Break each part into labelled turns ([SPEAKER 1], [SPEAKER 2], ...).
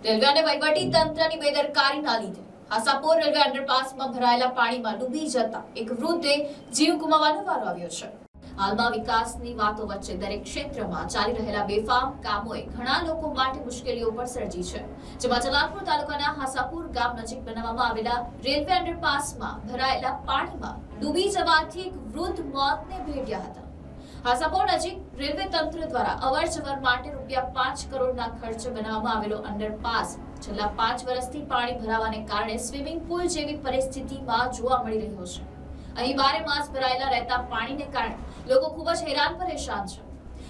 [SPEAKER 1] Railway અને વહીવટી તંત્રની બેદરકારીના લીધે આશાપુર રેલવે અંડરપાસમાં ભરાયેલા પાણીમાં ડૂબી જતા એક વૃદ્ધે જીવ ગુમાવવાનો વારો આવ્યો છે। હાલમાં વિકાસની વાતો વચ્ચે દરેક ક્ષેત્રમાં ચાલી રહેલા બેફામ કામોએ ઘણા લોકો માટે મુશ્કેલીઓ પણ સર્જી છે, જેમાં જલાલપુર તાલુકાના આશાપુર ગામ નજીક બનાવવામાં આવેલા રેલવે અંડરપાસમાં ભરાયેલા પાણીમાં ડૂબી જવાથી એક વૃદ્ધ મોતને ભેટ્યા હતા। આશાપુર નજીક રેલવે તંત્ર દ્વારા અવરજવર માટે ₹5 કરોડના ખર્ચે બનાવવામાં આવેલો અંડરપાસ છેલ્લા 5 વર્ષથી પાણી ભરાવાને કારણે સ્વિમિંગ પુલ જેવી પરિસ્થિતિમાં જોવા મળી રહ્યો છે। અહીં બારે માસ ભરાયેલા રહેતા પાણીને કારણે લોકો ખૂબ જ હેરાન પરેશાન છે।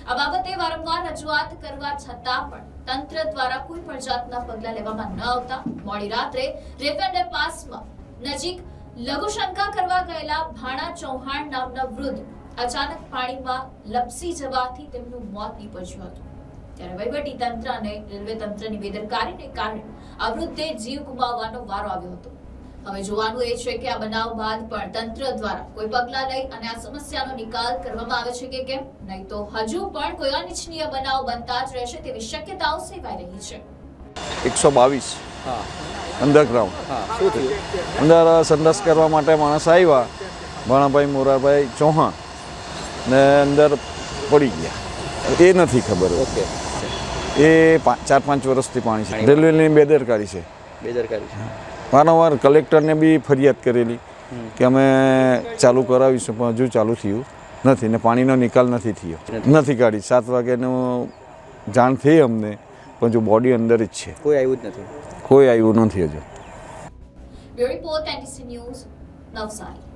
[SPEAKER 1] આ બાબતે વારંવાર રજૂઆત કરવા છતાં પણ તંત્ર દ્વારા કોઈ પણ જાતના પગલાં લેવામાં ન આવતા મોડી રાત્રે રેલવે અંડરપાસમાં નજીક લઘુશંકા કરવા ગયેલા ભાણા ચૌહાણ નામના વૃદ્ધ અચાનક પાણીમાં લપસી જવાથી તેમનું મોત નીપજ્યું હતું। ત્યારે વહીવટી તંત્ર અને રેલવે તંત્રની બેદરકારીને કારણે આ વૃદ્ધે જીવ ગુમાવવાનો વારો આવ્યો હતો। હવે જોવાનું એ છે કે આ બનાવ બાદ પણ તંત્ર દ્વારા કોઈ પગલાં લઈ અને આ સમસ્યાનો નિકાલ કરવામાં આવે છે કે કેમ, નહીં તો હજુ પણ કોઈ અનિચ્છનીય બનાવ બનતા જ રહેશે તેવી શક્યતાઓ સેવાઈ રહી છે।
[SPEAKER 2] 122 અંડરગ્રાઉન્ડ શું થયું? અંદર સંડાસ કરવા માટે માણસ આવ્યા, ભાણાભાઈ મોરાભાઈ ચૌહાણ ને અંદર પડી ગયા, એ નથી ખબર।
[SPEAKER 3] ઓકે,
[SPEAKER 2] એ 4-5 વર્ષથી પાણી છે, રેલવેની બેદરકારી છે। વારંવાર કલેક્ટરને બી ફરિયાદ કરેલી કે અમે ચાલુ કરાવીશું, પણ હજુ ચાલુ થયું નથી ને પાણીનો નિકાલ નથી થયો, નથી કાઢી। 7 વાગ્યાનું જાણ થઈ અમને, પણ જો બોડી અંદર જ છે,
[SPEAKER 3] કોઈ આવ્યું જ નથી,
[SPEAKER 2] કોઈ આવ્યું નથી હજુ।
[SPEAKER 1] Bureau report NTC news, Navsari.